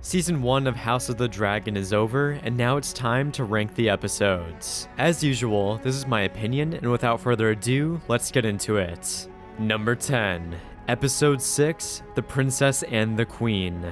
Season 1 of House of the Dragon is over, and now it's time to rank the episodes. As usual, this is my opinion, and without further ado, let's get into it. Number 10. Episode 6, The Princess and the Queen.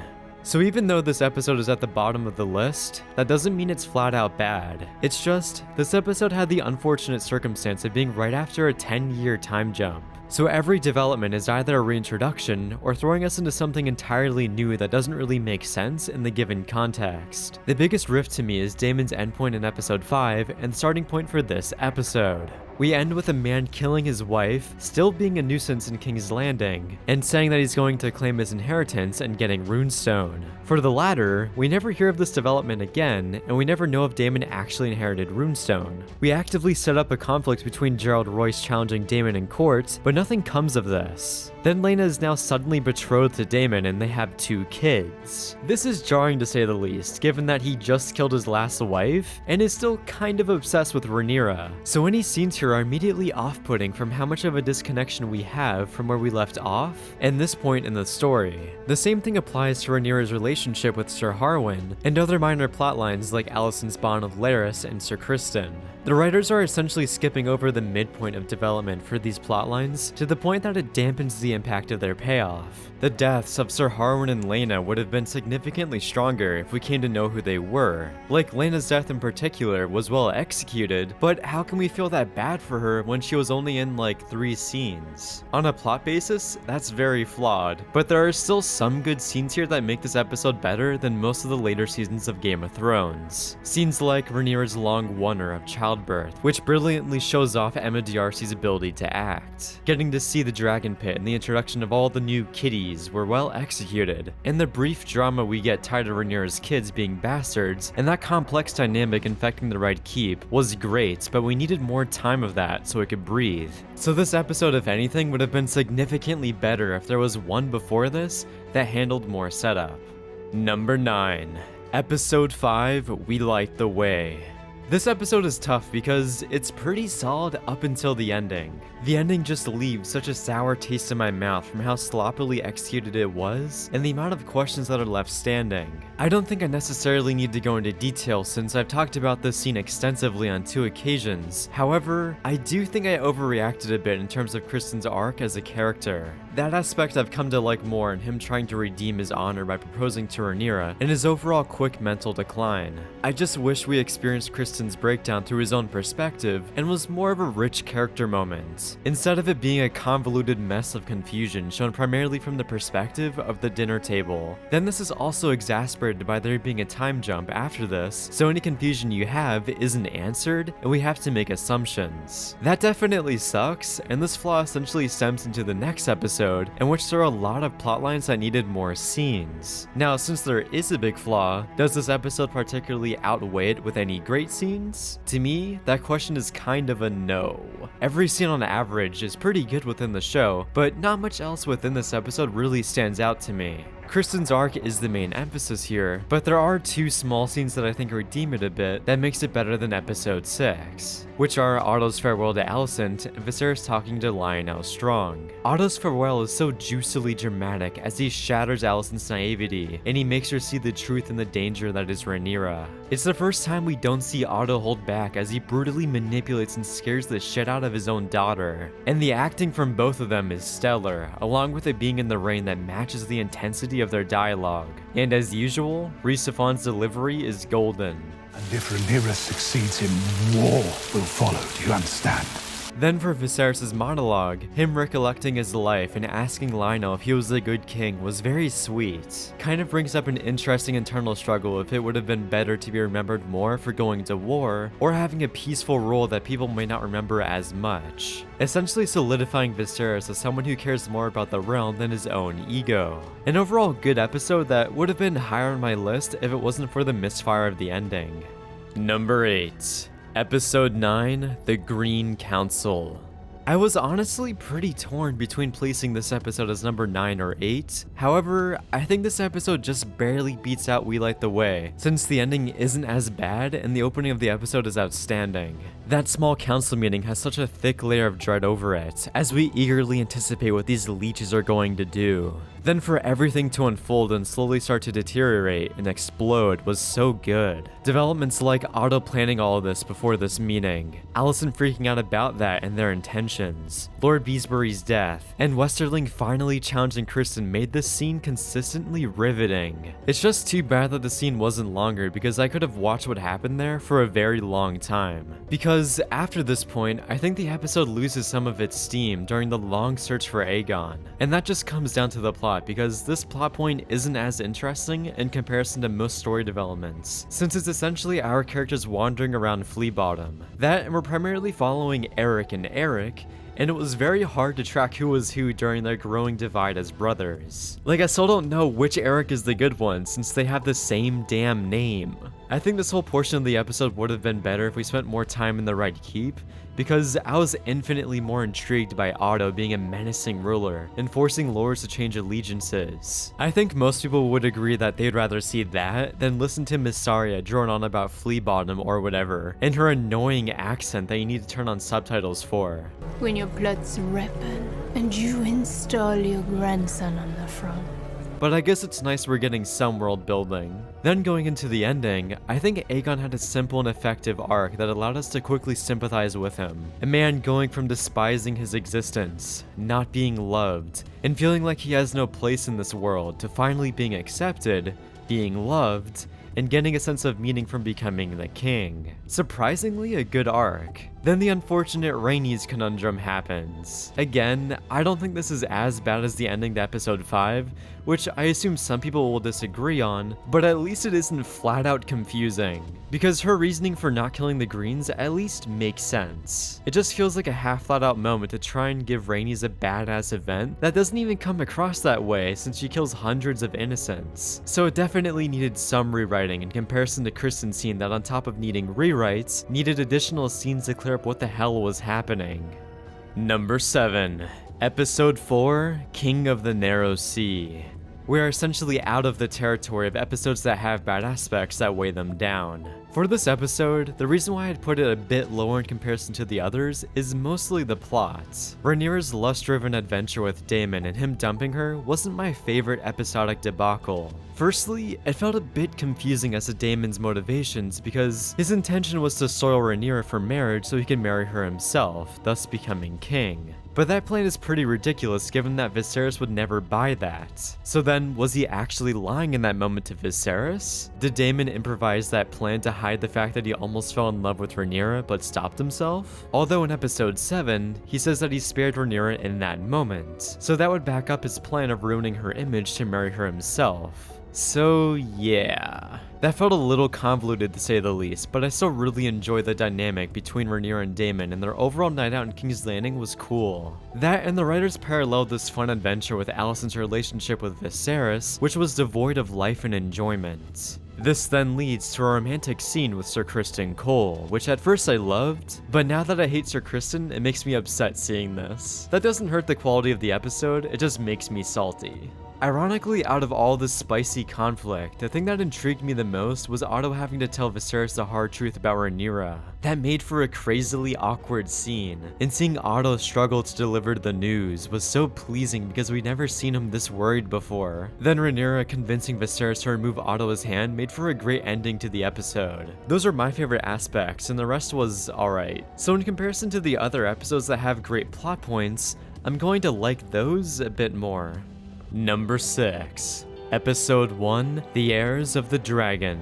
So even though this episode is at the bottom of the list, that doesn't mean it's flat out bad. It's just, this episode had the unfortunate circumstance of being right after a 10-year time jump. So every development is either a reintroduction or throwing us into something entirely new that doesn't really make sense in the given context. The biggest rift to me is Daemon's endpoint in episode 5 and the starting point for this episode. We end with a man killing his wife, still being a nuisance in King's Landing, and saying that he's going to claim his inheritance and getting Runestone. For the latter, we never hear of this development again, and we never know if Daemon actually inherited Runestone. We actively set up a conflict between Gerald Royce challenging Daemon in court, but nothing comes of this. Then Laena is now suddenly betrothed to Daemon and they have 2 kids. This is jarring to say the least, given that he just killed his last wife and is still kind of obsessed with Rhaenyra. So any scenes here are immediately off-putting from how much of a disconnection we have from where we left off and this point in the story. The same thing applies to Rhaenyra's relationship with Sir Harwin and other minor plotlines like Alicent's bond with Larys and Sir Criston. The writers are essentially skipping over the midpoint of development for these plotlines to the point that it dampens the impact of their payoff. The deaths of Sir Harwin and Laena would have been significantly stronger if we came to know who they were. Like, Laena's death in particular was well executed, but how can we feel that bad for her when she was only in like 3 scenes? On a plot basis, that's very flawed, but there are still some good scenes here that make this episode better than most of the later seasons of Game of Thrones. Scenes like Rhaenyra's long wonder of childbirth, which brilliantly shows off Emma D'Arcy's ability to act. Getting to see the dragon pit and the introduction of all the new kitties were well executed, and the brief drama we get tied to Rhaenyra's kids being bastards, and that complex dynamic infecting the Red Keep was great, but we needed more time of that so it could breathe. So this episode, if anything, would have been significantly better if there was one before this that handled more setup. Number 9. Episode 5, We Light the Way. This episode is tough because it's pretty solid up until the ending. The ending just leaves such a sour taste in my mouth from how sloppily executed it was and the amount of questions that are left standing. I don't think I necessarily need to go into detail since I've talked about this scene extensively on 2 occasions. However, I do think I overreacted a bit in terms of Criston's arc as a character. That aspect I've come to like more in him trying to redeem his honor by proposing to Rhaenyra and his overall quick mental decline. I just wish we experienced Criston's breakdown through his own perspective and was more of a rich character moment, instead of it being a convoluted mess of confusion shown primarily from the perspective of the dinner table. Then this is also exasperated by there being a time jump after this, so any confusion you have isn't answered and we have to make assumptions. That definitely sucks, and this flaw essentially stems into the next episode, in which there are a lot of plotlines that needed more scenes. Now, since there is a big flaw, does this episode particularly outweigh it with any great scenes? To me, that question is kind of a no. Every scene on average is pretty good within the show, but not much else within this episode really stands out to me. Criston's arc is the main emphasis here, but there are 2 small scenes that I think redeem it a bit that makes it better than episode 6, which are Otto's farewell to Alicent and Viserys talking to Lionel Strong. Otto's farewell is so juicily dramatic as he shatters Alicent's naivety and he makes her see the truth and the danger that is Rhaenyra. It's the first time we don't see Otto hold back as he brutally manipulates and scares the shit out of his own daughter. And the acting from both of them is stellar, along with it being in the rain that matches the intensity of their dialogue. And as usual, Rhys Ifan's delivery is golden. And if Rhaenyra succeeds in war will follow, do you understand? Then for Viserys' monologue, him recollecting his life and asking Lionel if he was a good king was very sweet. Kind of brings up an interesting internal struggle if it would have been better to be remembered more for going to war, or having a peaceful role that people may not remember as much. Essentially solidifying Viserys as someone who cares more about the realm than his own ego. An overall good episode that would have been higher on my list if it wasn't for the misfire of the ending. Number 8. Episode 9, The Green Council. I was honestly pretty torn between placing this episode as number 9 or 8. However, I think this episode just barely beats out We Light the Way, since the ending isn't as bad and the opening of the episode is outstanding. That small council meeting has such a thick layer of dread over it, as we eagerly anticipate what these leeches are going to do. Then for everything to unfold and slowly start to deteriorate and explode was so good. Developments like Otto planning all of this before this meeting, Alicent freaking out about that and their intentions, Lord Beesbury's death, and Westerling finally challenging Kristen made this scene consistently riveting. It's just too bad that the scene wasn't longer because I could have watched what happened there for a very long time. Because after this point, I think the episode loses some of its steam during the long search for Aegon, and that just comes down to the plot because this plot point isn't as interesting in comparison to most story developments, since it's essentially our characters wandering around Flea Bottom. That, and we're primarily following Eric and Eric, and it was very hard to track who was who during their growing divide as brothers. Like, I still don't know which Eric is the good one since they have the same damn name. I think this whole portion of the episode would have been better if we spent more time in the Red Keep, because I was infinitely more intrigued by Otto being a menacing ruler and forcing lords to change allegiances. I think most people would agree that they'd rather see that than listen to Missaria drone on about Flea Bottom or whatever, and her annoying accent that you need to turn on subtitles for. When your blood's ripen and you install your grandson on the throne. But I guess it's nice we're getting some world building. Then going into the ending, I think Aegon had a simple and effective arc that allowed us to quickly sympathize with him. A man going from despising his existence, not being loved, and feeling like he has no place in this world to finally being accepted, being loved, and getting a sense of meaning from becoming the king. Surprisingly, a good arc. Then the unfortunate Rhaenys conundrum happens. Again, I don't think this is as bad as the ending to episode 5, which I assume some people will disagree on, but at least it isn't flat out confusing. Because her reasoning for not killing the Greens at least makes sense. It just feels like a half thought out moment to try and give Rhaenys a badass event that doesn't even come across that way since she kills hundreds of innocents. So it definitely needed some rewriting in comparison to Kristen's scene that on top of needing rewrites, needed additional scenes to clear up what the hell was happening. Number 7. Episode 4, King of the Narrow Sea. We are essentially out of the territory of episodes that have bad aspects that weigh them down. For this episode, the reason why I'd put it a bit lower in comparison to the others is mostly the plot. Rhaenyra's lust-driven adventure with Daemon and him dumping her wasn't my favorite episodic debacle. Firstly, it felt a bit confusing as to Daemon's motivations because his intention was to soil Rhaenyra for marriage so he can marry her himself, thus becoming king. But that plan is pretty ridiculous given that Viserys would never buy that. So then, was he actually lying in that moment to Viserys? Did Daemon improvise that plan to hide the fact that he almost fell in love with Rhaenyra but stopped himself? Although in episode 7, he says that he spared Rhaenyra in that moment, so that would back up his plan of ruining her image to marry her himself. So yeah, that felt a little convoluted to say the least, but I still really enjoyed the dynamic between Rhaenyra and Daemon, and their overall night out in King's Landing was cool. That and the writers paralleled this fun adventure with Alicent's relationship with Viserys, which was devoid of life and enjoyment. This then leads to a romantic scene with Sir Criston Cole, which at first I loved, but now that I hate Sir Criston, it makes me upset seeing this. That doesn't hurt the quality of the episode, it just makes me salty. Ironically, out of all this spicy conflict, the thing that intrigued me the most was Otto having to tell Viserys the hard truth about Rhaenyra. That made for a crazily awkward scene, and seeing Otto struggle to deliver the news was so pleasing because we'd never seen him this worried before. Then Rhaenyra convincing Viserys to remove Otto's hand made for a great ending to the episode. Those are my favorite aspects, and the rest was alright. So in comparison to the other episodes that have great plot points, I'm going to like those a bit more. Number 6. Episode 1, The Heirs of the Dragon.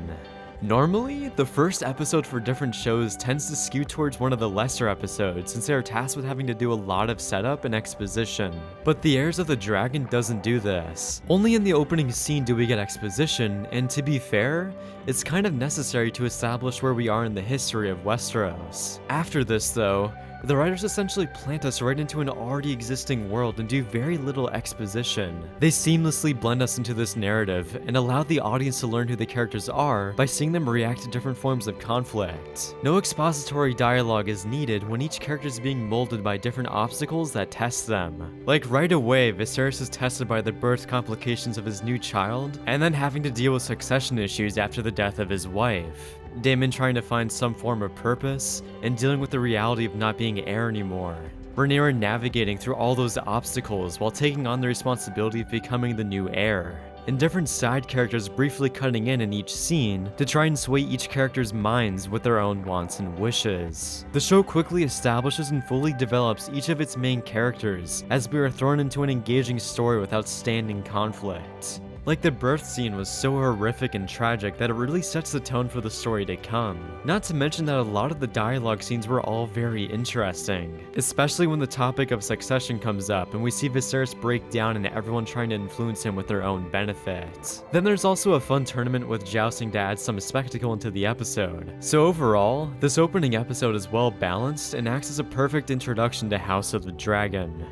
Normally, the first episode for different shows tends to skew towards one of the lesser episodes since they are tasked with having to do a lot of setup and exposition. But The Heirs of the Dragon doesn't do this. Only in the opening scene do we get exposition, and to be fair, it's kind of necessary to establish where we are in the history of Westeros. After this though, The writers essentially plant us right into an already existing world and do very little exposition. They seamlessly blend us into this narrative and allow the audience to learn who the characters are by seeing them react to different forms of conflict. No expository dialogue is needed when each character is being molded by different obstacles that test them. Like right away, Viserys is tested by the birth complications of his new child, and then having to deal with succession issues after the death of his wife. Daemon trying to find some form of purpose, and dealing with the reality of not being heir anymore. Rhaenyra navigating through all those obstacles while taking on the responsibility of becoming the new heir. And different side characters briefly cutting in each scene to try and sway each character's minds with their own wants and wishes. The show quickly establishes and fully develops each of its main characters as we are thrown into an engaging story with outstanding conflict. Like the birth scene was so horrific and tragic that it really sets the tone for the story to come. Not to mention that a lot of the dialogue scenes were all very interesting, especially when the topic of succession comes up and we see Viserys break down and everyone trying to influence him with their own benefit. Then there's also a fun tournament with jousting to add some spectacle into the episode. So overall, this opening episode is well balanced and acts as a perfect introduction to House of the Dragon.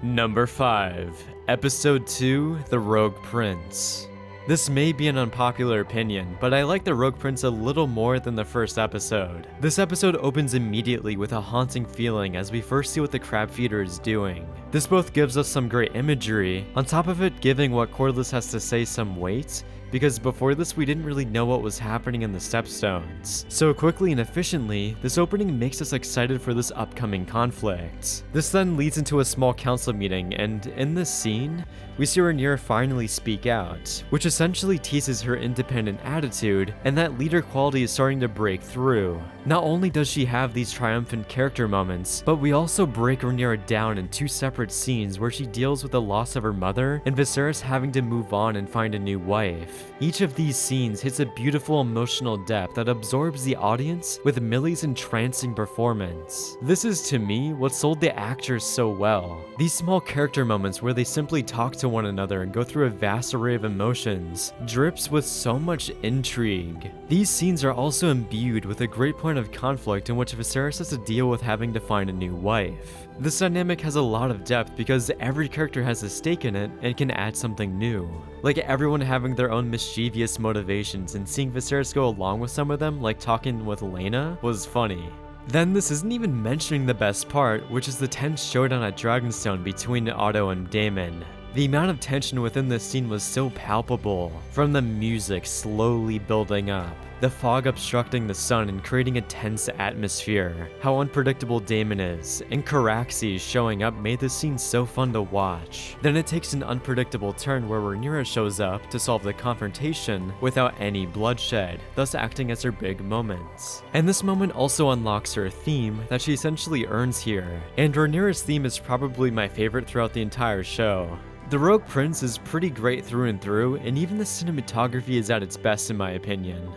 Number 5. Episode 2, The Rogue Prince. This may be an unpopular opinion, but I like the Rogue Prince a little more than the first episode. This episode opens immediately with a haunting feeling as we first see what the crab feeder is doing. This both gives us some great imagery, on top of it giving what Corlys has to say some weight, because before this we didn't really know what was happening in the Stepstones. So quickly and efficiently, this opening makes us excited for this upcoming conflict. This then leads into a small council meeting, and in this scene, we see Rhaenyra finally speak out, which essentially teases her independent attitude, and that leader quality is starting to break through. Not only does she have these triumphant character moments, but we also break Rhaenyra down in 2 separate scenes where she deals with the loss of her mother and Viserys having to move on and find a new wife. Each of these scenes hits a beautiful emotional depth that absorbs the audience with Millie's entrancing performance. This is, to me, what sold the actors so well. These small character moments where they simply talk to one another and go through a vast array of emotions drips with so much intrigue. These scenes are also imbued with a great point of conflict in which Viserys has to deal with having to find a new wife. This dynamic has a lot of depth because every character has a stake in it and can add something new. Like everyone having their own mischievous motivations, and seeing Viserys go along with some of them, like talking with Laena, was funny. Then this isn't even mentioning the best part, which is the tense showdown at Dragonstone between Otto and Daemon. The amount of tension within this scene was so palpable, from the music slowly building up, the fog obstructing the sun and creating a tense atmosphere, how unpredictable Daemon is, and Caraxes showing up made this scene so fun to watch. Then it takes an unpredictable turn where Rhaenyra shows up to solve the confrontation without any bloodshed, thus acting as her big moment. And this moment also unlocks her theme that she essentially earns here, and Rhaenyra's theme is probably my favorite throughout the entire show. The Rogue Prince is pretty great through and through, and even the cinematography is at its best in my opinion.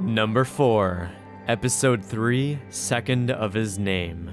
Number 4. Episode 3, Second of His Name.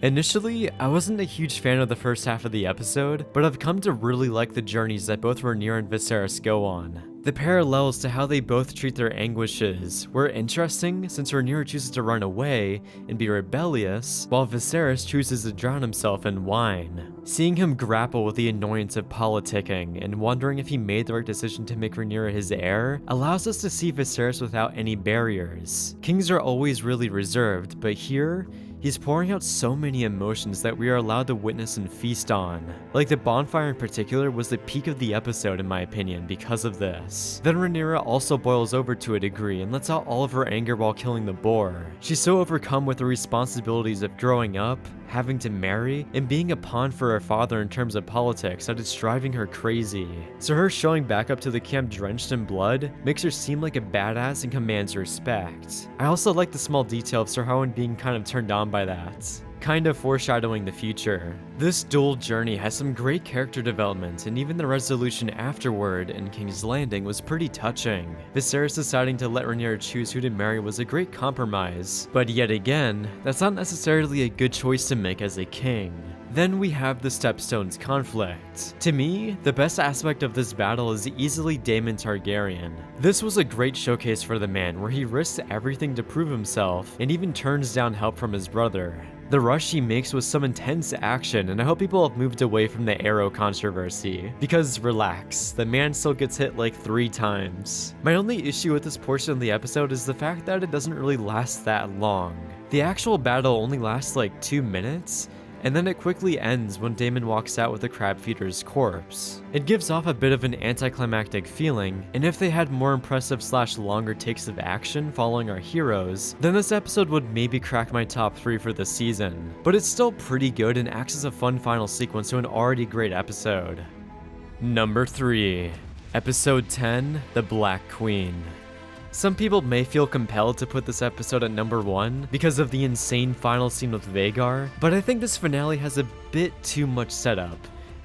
Initially, I wasn't a huge fan of the first half of the episode, but I've come to really like the journeys that both Rhaenyra and Viserys go on. The parallels to how they both treat their anguishes were interesting, since Rhaenyra chooses to run away and be rebellious, while Viserys chooses to drown himself in wine. Seeing him grapple with the annoyance of politicking and wondering if he made the right decision to make Rhaenyra his heir allows us to see Viserys without any barriers. Kings are always really reserved, but here, he's pouring out so many emotions that we are allowed to witness and feast on. Like the bonfire in particular was the peak of the episode in my opinion because of this. Then Rhaenyra also boils over to a degree and lets out all of her anger while killing the boar. She's so overcome with the responsibilities of growing up, having to marry, and being a pawn for her father in terms of politics that it's driving her crazy. So her showing back up to the camp drenched in blood makes her seem like a badass and commands respect. I also like the small detail of Sir Harwin being kind of turned on by that, kind of foreshadowing the future. This dual journey has some great character development, and even the resolution afterward in King's Landing was pretty touching. Viserys deciding to let Rhaenyra choose who to marry was a great compromise, but yet again, that's not necessarily a good choice to make as a king. Then we have the Stepstones conflict. To me, the best aspect of this battle is easily Daemon Targaryen. This was a great showcase for the man where he risks everything to prove himself and even turns down help from his brother. The rush he makes was some intense action, and I hope people have moved away from the arrow controversy. Because relax, the man still gets hit like 3 times. My only issue with this portion of the episode is the fact that it doesn't really last that long. The actual battle only lasts like 2 minutes, and then it quickly ends when Daemon walks out with the crab feeder's corpse. It gives off a bit of an anticlimactic feeling, and if they had more impressive / longer takes of action following our heroes, then this episode would maybe crack my top 3 for the season. But it's still pretty good and acts as a fun final sequence to an already great episode. Number 3. Episode 10, The Black Queen. Some people may feel compelled to put this episode at number 1 because of the insane final scene with Vhagar, but I think this finale has a bit too much setup,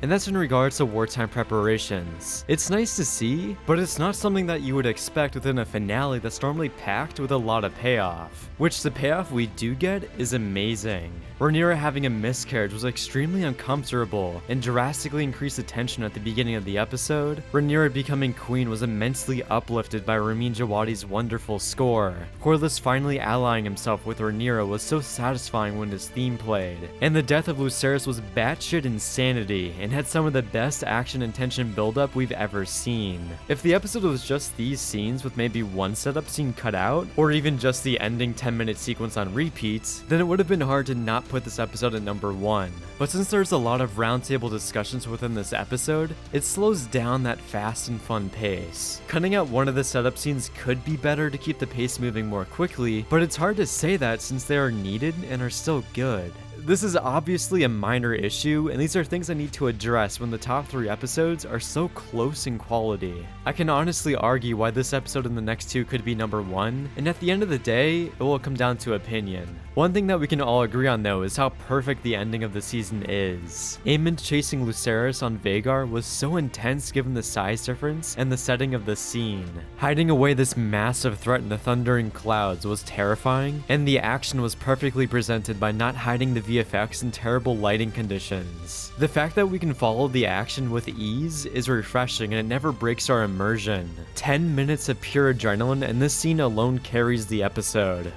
and that's in regards to wartime preparations. It's nice to see, but it's not something that you would expect within a finale that's normally packed with a lot of payoff, which the payoff we do get is amazing. Rhaenyra having a miscarriage was extremely uncomfortable and drastically increased the tension at the beginning of the episode. Rhaenyra becoming queen was immensely uplifted by Ramin Djawadi's wonderful score. Corlys finally allying himself with Rhaenyra was so satisfying when his theme played. And the death of Lucerys was batshit insanity and had some of the best action and tension buildup we've ever seen. If the episode was just these scenes with maybe one setup scene cut out, or even just the ending 10-minute sequence on repeats, then it would have been hard to not put this episode at number 1. But since there's a lot of roundtable discussions within this episode, it slows down that fast and fun pace. Cutting out one of the setup scenes could be better to keep the pace moving more quickly, but it's hard to say that since they are needed and are still good. This is obviously a minor issue, and these are things I need to address when the top 3 episodes are so close in quality. I can honestly argue why this episode and the next 2 could be number 1, and at the end of the day, it will come down to opinion. One thing that we can all agree on though is how perfect the ending of the season is. Aemond chasing Lucerys on Vhagar was so intense given the size difference and the setting of the scene. Hiding away this massive threat in the thundering clouds was terrifying, and the action was perfectly presented by not hiding the VFX in terrible lighting conditions. The fact that we can follow the action with ease is refreshing and it never breaks our immersion. 10 minutes of pure adrenaline, and this scene alone carries the episode.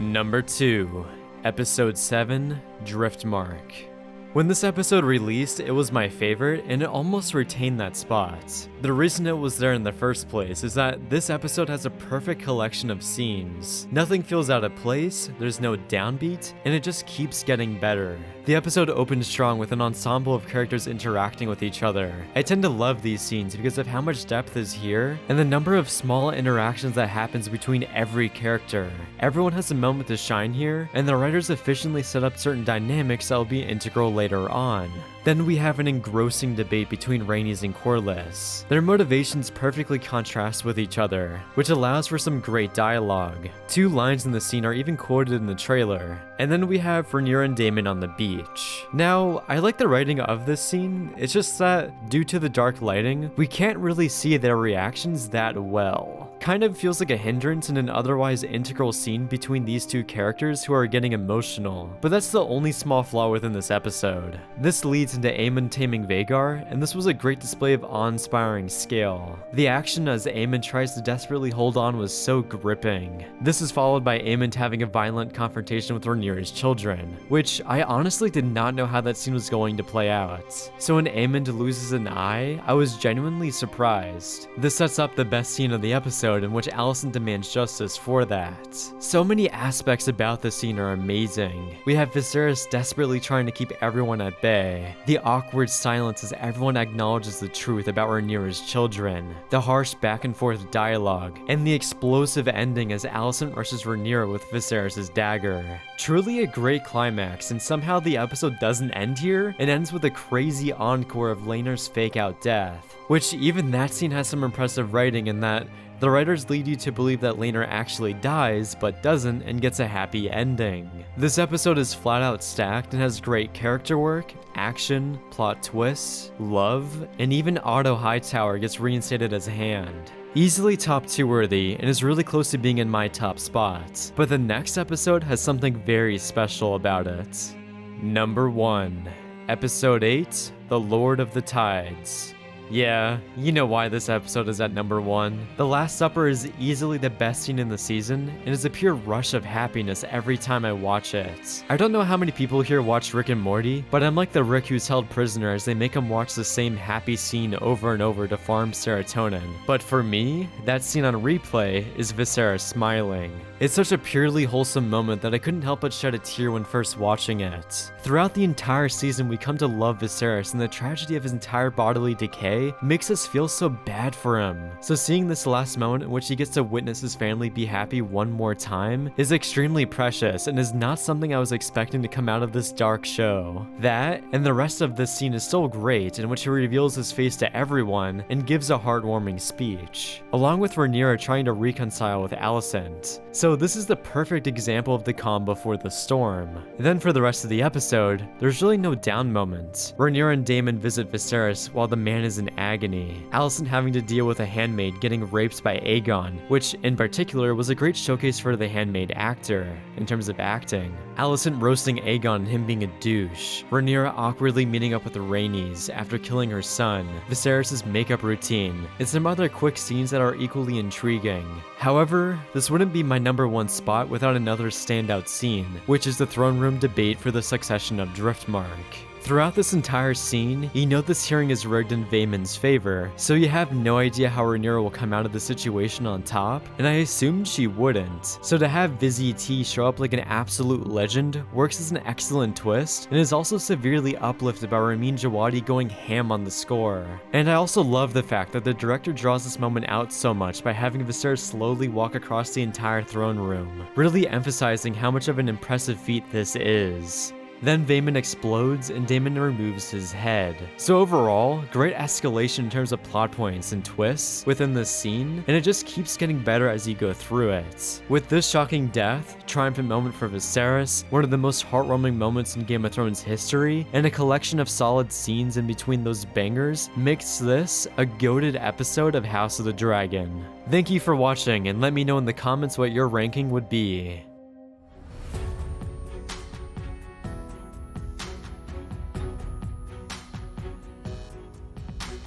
Number 2. Episode 7, Driftmark. When this episode released, it was my favorite, and it almost retained that spot. The reason it was there in the first place is that this episode has a perfect collection of scenes. Nothing feels out of place, there's no downbeat, and it just keeps getting better. The episode opened strong with an ensemble of characters interacting with each other. I tend to love these scenes because of how much depth is here, and the number of small interactions that happens between every character. Everyone has a moment to shine here, and the writers efficiently set up certain dynamics that will be integral later on. Then we have an engrossing debate between Rhaenys and Corlys. Their motivations perfectly contrast with each other, which allows for some great dialogue. 2 lines in the scene are even quoted in the trailer. And then we have Rhaenyra and Daemon on the beach. Now, I like the writing of this scene, it's just that, due to the dark lighting, we can't really see their reactions that well. Kind of feels like a hindrance in an otherwise integral scene between these 2 characters who are getting emotional, but that's the only small flaw within this episode. This leads into Aemond taming Vhagar, and this was a great display of awe-inspiring scale. The action as Aemond tries to desperately hold on was so gripping. This is followed by Aemond having a violent confrontation with Rhaenyra's children, which I honestly did not know how that scene was going to play out. So when Aemond loses an eye, I was genuinely surprised. This sets up the best scene of the episode, in which Alicent demands justice for that. So many aspects about the scene are amazing. We have Viserys desperately trying to keep everyone at bay, the awkward silence as everyone acknowledges the truth about Rhaenyra's children, the harsh back and forth dialogue, and the explosive ending as Alicent rushes Rhaenyra with Viserys' dagger. Truly a great climax, and somehow the episode doesn't end here, it ends with a crazy encore of Laena's fake out death, which even that scene has some impressive writing in that the writers lead you to believe that Rhaenyra actually dies, but doesn't, and gets a happy ending. This episode is flat out stacked and has great character work, action, plot twists, love, and even Otto Hightower gets reinstated as Hand. Easily top 2 worthy, and is really close to being in my top spot, but the next episode has something very special about it. Number 1. Episode 8, The Lord of the Tides. Yeah, you know why this episode is at number 1. The Last Supper is easily the best scene in the season, and is a pure rush of happiness every time I watch it. I don't know how many people here watch Rick and Morty, but I'm like the Rick who's held prisoner as they make him watch the same happy scene over and over to farm serotonin. But for me, that scene on replay is Viserys smiling. It's such a purely wholesome moment that I couldn't help but shed a tear when first watching it. Throughout the entire season, we come to love Viserys, and the tragedy of his entire bodily decay makes us feel so bad for him. So seeing this last moment in which he gets to witness his family be happy one more time is extremely precious and is not something I was expecting to come out of this dark show. That, and the rest of this scene is still great, in which he reveals his face to everyone and gives a heartwarming speech, along with Rhaenyra trying to reconcile with Alicent. So this is the perfect example of the calm before the storm. Then for the rest of the episode, there's really no down moments. Rhaenyra and Daemon visit Viserys while the man is in agony. Alicent having to deal with a handmaid getting raped by Aegon, which in particular was a great showcase for the handmaid actor, in terms of acting. Alicent roasting Aegon and him being a douche. Rhaenyra awkwardly meeting up with the Rhaenys after killing her son. Viserys' makeup routine, and some other quick scenes that are equally intriguing. However, this wouldn't be my number 1 spot without another standout scene, which is the throne room debate for the succession of Driftmark. Throughout this entire scene, you know this hearing is rigged in Vaemon's favor, so you have no idea how Rhaenyra will come out of the situation on top, and I assumed she wouldn't. So to have Vizzy T show up like an absolute legend works as an excellent twist, and is also severely uplifted by Ramin Djawadi going ham on the score. And I also love the fact that the director draws this moment out so much by having Viserys slowly walk across the entire throne room, really emphasizing how much of an impressive feat this is. Then Vaemon explodes and Daemon removes his head. So overall, great escalation in terms of plot points and twists within this scene, and it just keeps getting better as you go through it. With this shocking death, triumphant moment for Viserys, one of the most heartwarming moments in Game of Thrones history, and a collection of solid scenes in between those bangers makes this a goated episode of House of the Dragon. Thank you for watching, and let me know in the comments what your ranking would be.